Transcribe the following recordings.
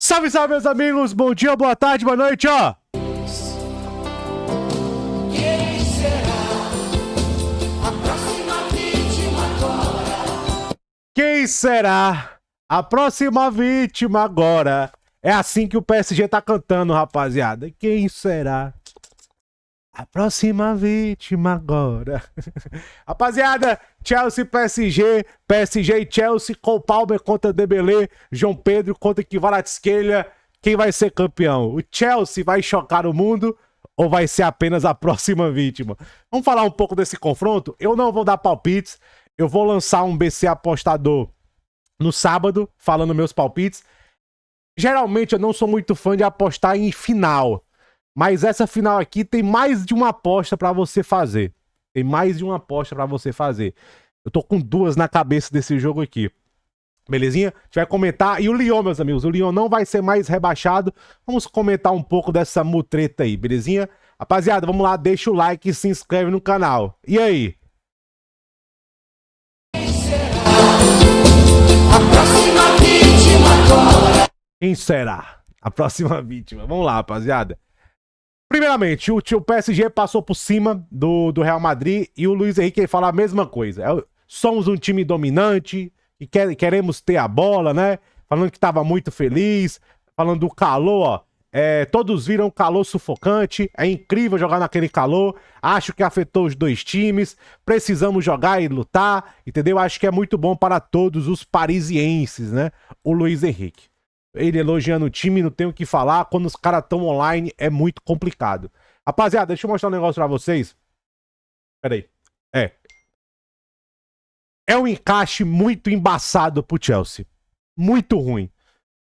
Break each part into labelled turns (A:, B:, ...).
A: Salve, salve, meus amigos! Bom dia, boa tarde, boa noite, ó!
B: Quem será a próxima vítima agora?
A: Quem será a próxima vítima agora? É assim que o PSG tá cantando, rapaziada. Quem será a próxima vítima agora? Rapaziada, Chelsea, PSG, PSG e Chelsea, Cole Palmer contra Dembélé, João Pedro contra Kvaratskhelia. Quem vai ser campeão? O Chelsea vai chocar o mundo ou vai ser apenas a próxima vítima? Vamos falar um pouco desse confronto? Eu não vou dar palpites, eu vou lançar um BC apostador no sábado, falando meus palpites. Geralmente eu não sou muito fã de apostar em final, mas essa final aqui tem mais de uma aposta pra você fazer. Tem mais de uma aposta pra você fazer. Eu tô com duas na cabeça desse jogo aqui. Belezinha? A gente vai comentar. E o Lyon, meus amigos, o Lyon não vai ser mais rebaixado. Vamos comentar um pouco dessa mutreta aí, belezinha? Rapaziada, vamos lá, deixa o like e se inscreve no canal. E aí?
B: Quem será a próxima vítima agora?
A: Quem será a próxima vítima? Vamos lá, rapaziada. Primeiramente, o PSG passou por cima do Real Madrid e o Luiz Henrique fala a mesma coisa. Somos um time dominante e queremos ter a bola, né? Falando que estava muito feliz, falando do calor, ó. Todos viram calor sufocante, é incrível jogar naquele calor, acho que afetou os dois times, precisamos jogar e lutar, entendeu? Acho que é muito bom para todos os parisienses, né? O Luiz Henrique. Ele elogiando o time, não tenho o que falar. Quando os caras estão online, é muito complicado. Rapaziada, deixa eu mostrar um negócio pra vocês. Pera aí. É um encaixe muito embaçado pro Chelsea. Muito ruim.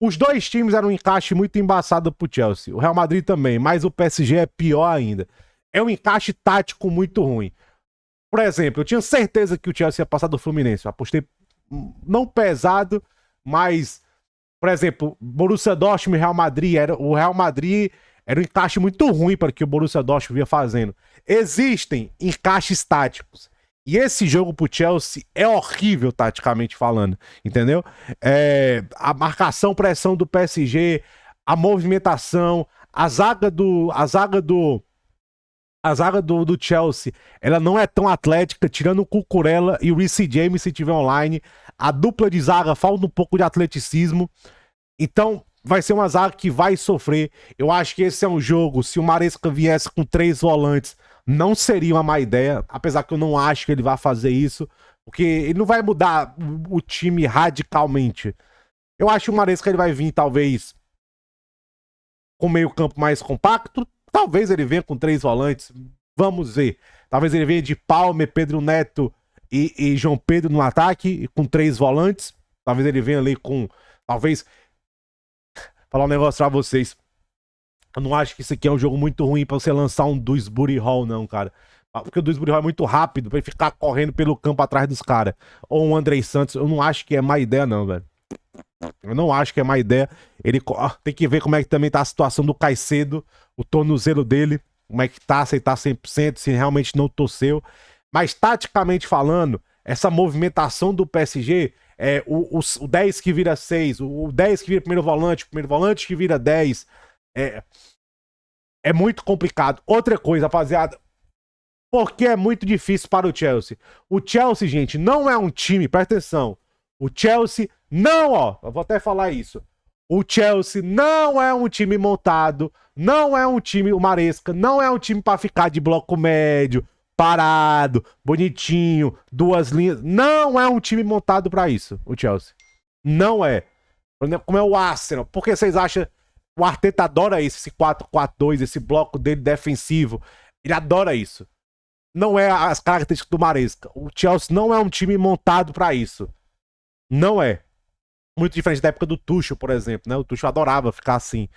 A: Os dois times eram um encaixe muito embaçado pro Chelsea. O Real Madrid também, mas o PSG é pior ainda. É um encaixe tático muito ruim. Por exemplo, eu tinha certeza que o Chelsea ia passar do Fluminense. Eu apostei não pesado, mas... Por exemplo, Borussia Dortmund e Real Madrid, o Real Madrid era um encaixe muito ruim para o que o Borussia Dortmund vinha fazendo. Existem encaixes táticos. E esse jogo pro Chelsea é horrível taticamente falando, entendeu? A marcação, pressão do PSG, a movimentação, a zaga do Chelsea, ela não é tão atlética, tirando o Cucurella e o Reece James se tiver online. A dupla de zaga falta um pouco de atleticismo. Então, vai ser uma zaga que vai sofrer. Eu acho que esse é um jogo, se o Maresca viesse com 3 volantes, não seria uma má ideia. Apesar que eu não acho que ele vai fazer isso, porque ele não vai mudar o time radicalmente. Eu acho que o Maresca ele vai vir, talvez, com meio campo mais compacto. Talvez ele venha com 3 volantes. Vamos ver. Talvez ele venha de Palmer, Pedro Neto e João Pedro no ataque, com 3 volantes. Talvez ele venha ali com... Talvez... Falar um negócio pra vocês. Eu não acho que isso aqui é um jogo muito ruim pra você lançar um Dewsbury Hall, não, cara. Porque o Dewsbury Hall é muito rápido pra ele ficar correndo pelo campo atrás dos caras. Ou um Andrei Santos. Eu não acho que é má ideia, não, velho. Eu não acho que é má ideia. Ele tem que ver como é que também tá a situação do Caicedo, o tornozelo dele, como é que tá, se ele tá 100%, se realmente não torceu. Mas taticamente falando, essa movimentação do PSG, o 10 que vira 6, o 10 que vira primeiro volante que vira 10, é muito complicado. Outra coisa, rapaziada, porque é muito difícil para o Chelsea. O Chelsea, gente, não é um time, presta atenção, o Chelsea não, ó, eu vou até falar isso. O Chelsea não é um time montado, não é um time, o Maresca, não é um time pra ficar de bloco médio, parado, bonitinho, 2 linhas. Não é um time montado pra isso, o Chelsea. Não é. Como é o Arsenal. Por que vocês acham... O Arteta adora isso, esse 4-4-2, esse bloco dele defensivo. Ele adora isso. Não é as características do Maresca. O Chelsea não é um time montado pra isso. Não é. Muito diferente da época do Tuchel, por exemplo, né? O Tuchel adorava ficar assim.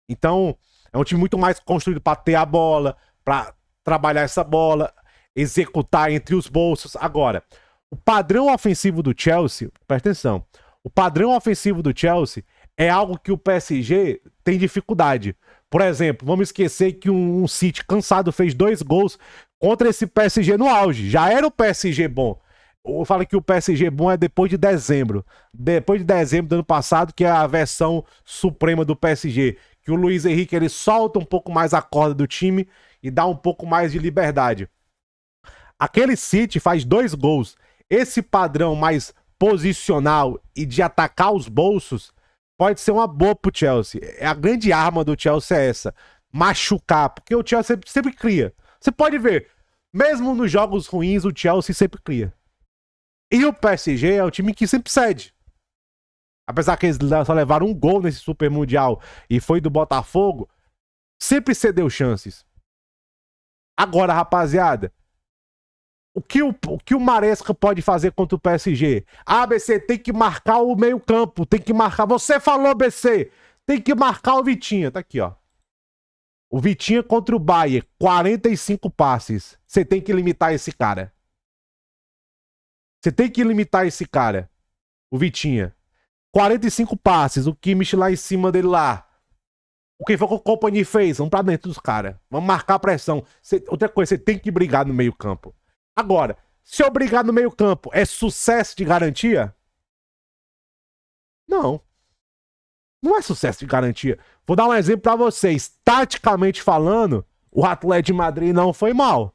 A: Então, é um time muito mais construído para ter a bola, para trabalhar essa bola, executar entre os bolsos. Agora, o padrão ofensivo do Chelsea, presta atenção, o padrão ofensivo do Chelsea é algo que o PSG tem dificuldade. Por exemplo, vamos esquecer que um City cansado fez 2 gols contra esse PSG no auge. Já era o PSG bom. Eu falo que o PSG bom é depois de dezembro. Depois de dezembro do ano passado, que é a versão suprema do PSG. Que o Luiz Henrique ele solta um pouco mais a corda do time e dá um pouco mais de liberdade. Aquele City faz 2 gols. Esse padrão mais posicional e de atacar os bolsos pode ser uma boa pro Chelsea. A grande arma do Chelsea é essa. Machucar, porque o Chelsea sempre cria. Você pode ver, mesmo nos jogos ruins, o Chelsea sempre cria. E o PSG é o time que sempre cede. Apesar que eles só levaram um gol nesse Super Mundial e foi do Botafogo, sempre cedeu chances. Agora, rapaziada, o que o Maresca pode fazer contra o PSG? Ah, BC, tem que marcar o meio-campo, tem que marcar. Você falou, BC, tem que marcar o Vitinha. Tá aqui, ó. O Vitinha contra o Bayern, 45 passes. Você tem que limitar esse cara. Você tem que limitar esse cara. O Vitinha. 45 passes. O Kimmich lá em cima dele lá. O que foi que o Company fez? Vamos pra dentro dos caras. Vamos marcar a pressão. Outra coisa, você tem que brigar no meio campo. Agora, se eu brigar no meio campo, é sucesso de garantia? Não. Não é sucesso de garantia. Vou dar um exemplo pra vocês. Taticamente falando, o Atlético de Madrid não foi mal.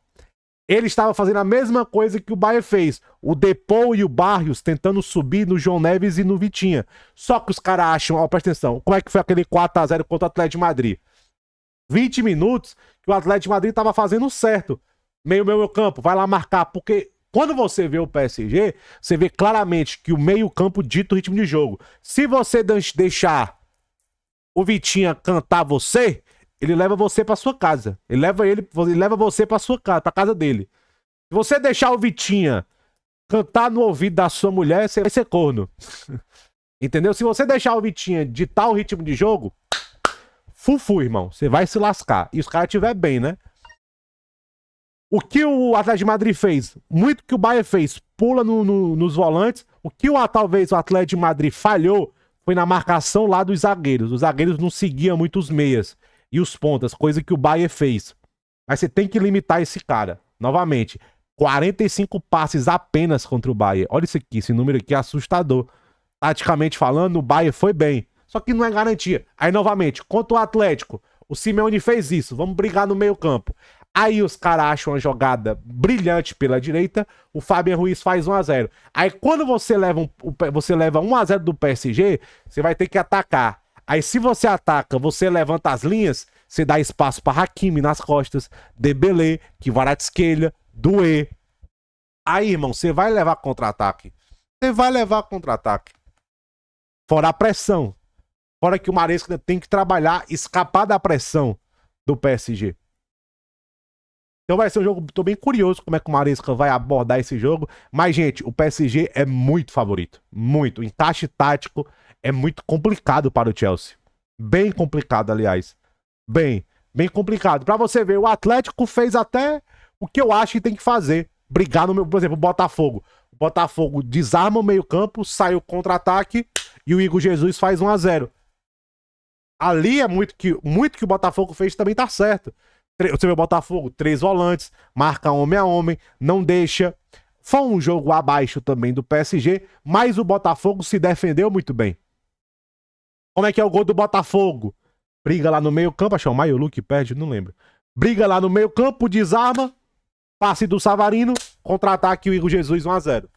A: Ele estava fazendo a mesma coisa que o Bayern fez. O Depou e o Barrios tentando subir no João Neves e no Vitinha. Só que os caras acham, ó, presta atenção, como é que foi aquele 4-0 contra o Atlético de Madrid? 20 minutos que o Atlético de Madrid estava fazendo certo. Meio campo, vai lá marcar, porque quando você vê o PSG, você vê claramente que o meio campo dita o ritmo de jogo. Se você deixar o Vitinha cantar você, ele leva você pra sua casa. Ele leva você pra sua casa, pra casa dele. Se você deixar o Vitinha cantar no ouvido da sua mulher, você vai ser corno. Entendeu? Se você deixar o Vitinha ditar o ritmo de jogo, fufu, irmão. Você vai se lascar. E os caras estiver bem, né? O que o Atlético de Madrid fez? Muito que o Bayern fez. Pula nos volantes. O que talvez o Atlético de Madrid falhou foi na marcação lá dos zagueiros. Os zagueiros não seguiam muito os meias e os pontas, coisa que o Bayern fez. Mas você tem que limitar esse cara. Novamente, 45 passes apenas contra o Bayern. Olha isso aqui, esse número aqui é assustador. Taticamente falando, o Bayern foi bem. Só que não é garantia. Aí, novamente, contra o Atlético, o Simeone fez isso. Vamos brigar no meio campo. Aí os caras acham uma jogada brilhante pela direita, o Fabian Ruiz faz 1-0. Aí quando você leva 1-0 do PSG, você vai ter que atacar. Aí se você ataca, você levanta as linhas, você dá espaço para Hakimi nas costas, Dembélé, Kvaratskhelia, Doué. Aí, irmão, você vai levar contra-ataque. Você vai levar contra-ataque. Fora a pressão. Fora que o Maresca tem que trabalhar, escapar da pressão do PSG. Então vai ser um jogo, tô bem curioso como é que o Maresca vai abordar esse jogo. Mas, gente, o PSG é muito favorito. Muito. O encaixe tático é muito complicado para o Chelsea. Bem complicado, aliás. Bem complicado. Pra você ver, o Atlético fez até o que eu acho que tem que fazer. Brigar no meu, por exemplo, o Botafogo. O Botafogo desarma o meio campo, sai o contra-ataque e o Igor Jesus faz 1-0. Ali é muito que o Botafogo fez também tá certo. Você vê o Botafogo, 3 volantes, marca homem a homem, não deixa. Foi um jogo abaixo também do PSG, mas o Botafogo se defendeu muito bem. Como é que é o gol do Botafogo? Briga lá no meio campo, acho que é o Maiolu que perde, não lembro. Briga lá no meio campo, desarma, passe do Savarino, contra-ataque o Igor Jesus 1-0.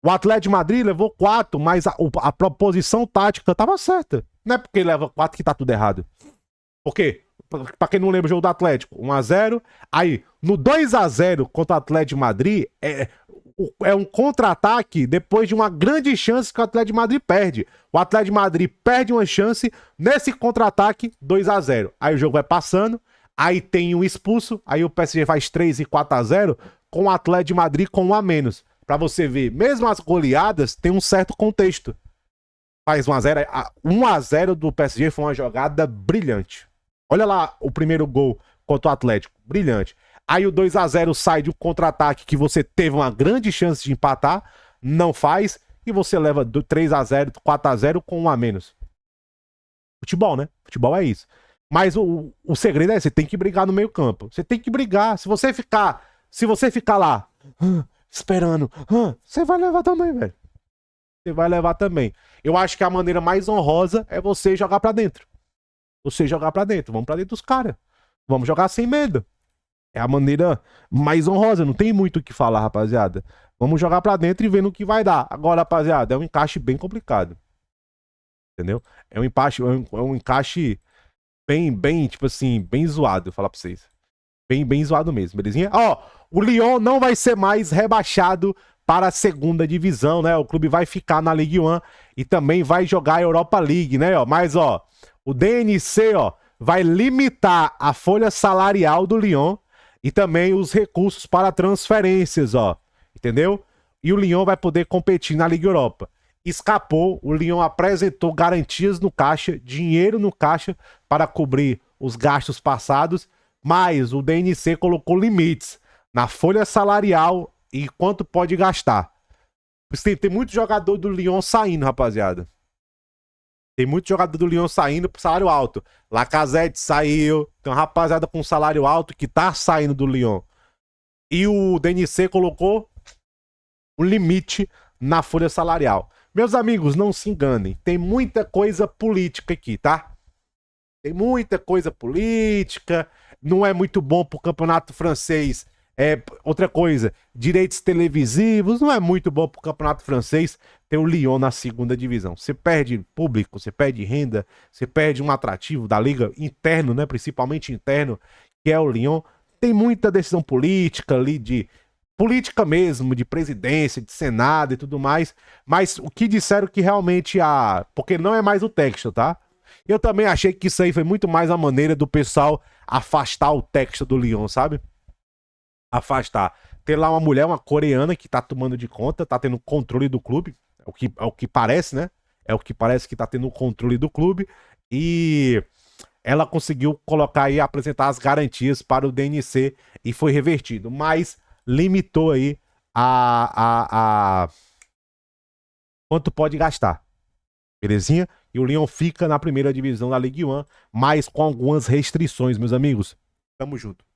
A: O Atlético de Madrid levou 4, mas a proposição tática tava certa. Não é porque leva 4 que tá tudo errado. Por quê? Pra quem não lembra o jogo do Atlético, 1-0. Aí, no 2-0 contra o Atlético de Madrid, é um contra-ataque depois de uma grande chance que o Atlético de Madrid perde. O Atlético de Madrid perde uma chance nesse contra-ataque, 2-0. Aí o jogo vai passando, aí tem um expulso, aí o PSG faz 3 e 4-0 com o Atlético de Madrid com 1 a menos. Pra você ver, mesmo as goleadas tem um certo contexto. Faz 1-0, 1-0 do PSG foi uma jogada brilhante. Olha lá o primeiro gol contra o Atlético, brilhante. Aí o 2-0 sai de um contra-ataque que você teve uma grande chance de empatar, não faz, e você leva 3-0, 4-0 com 1 a menos. Futebol, né? Futebol é isso. Mas o segredo é, você tem que brigar no meio campo. Você tem que brigar. Se você ficar se você ficar lá, esperando, você vai levar também, velho. Você vai levar também. Eu acho que a maneira mais honrosa é você jogar pra dentro. Você jogar pra dentro. Vamos pra dentro dos caras. Vamos jogar sem medo. É a maneira mais honrosa. Não tem muito o que falar, rapaziada. Vamos jogar pra dentro e ver no que vai dar. Agora, rapaziada, é um encaixe bem complicado. Entendeu? É um encaixe bem, tipo assim, bem zoado, vou falar pra vocês. Bem zoado mesmo, belezinha? Ó, o Lyon não vai ser mais rebaixado para a segunda divisão, né? O clube vai ficar na Ligue 1 e também vai jogar a Europa League, né? Mas, ó, o DNC, ó, vai limitar a folha salarial do Lyon e também os recursos para transferências, ó. Entendeu? E o Lyon vai poder competir na Liga Europa. Escapou, o Lyon apresentou garantias no caixa, dinheiro no caixa para cobrir os gastos passados, mas o DNC colocou limites na folha salarial e quanto pode gastar. Tem muito jogador do Lyon saindo, rapaziada. Tem muito jogador do Lyon saindo por salário alto. Lacazette saiu, tem uma rapaziada com salário alto que tá saindo do Lyon. E o DNC colocou um limite na folha salarial. Meus amigos, não se enganem. Tem muita coisa política aqui, tá? Tem muita coisa política. Não é muito bom pro campeonato francês. Outra coisa, direitos televisivos. Não é muito bom pro campeonato francês ter o Lyon na segunda divisão. Você perde público, você perde renda, você perde um atrativo da liga interno, né? Principalmente interno, que é o Lyon. Tem muita decisão política ali de... política mesmo, de presidência, de senado e tudo mais, mas o que disseram que realmente porque não é mais o texto, tá? Eu também achei que isso aí foi muito mais a maneira do pessoal afastar o texto do Lyon, sabe? Afastar. Tem lá uma mulher, uma coreana que tá tomando de conta, tá tendo controle do clube, é o que parece, né? É o que parece que tá tendo o controle do clube e... ela conseguiu colocar aí, apresentar as garantias para o DNC e foi revertido, mas limitou aí quanto pode gastar, belezinha? E o Lyon fica na primeira divisão da Ligue 1, mas com algumas restrições, meus amigos. Tamo junto.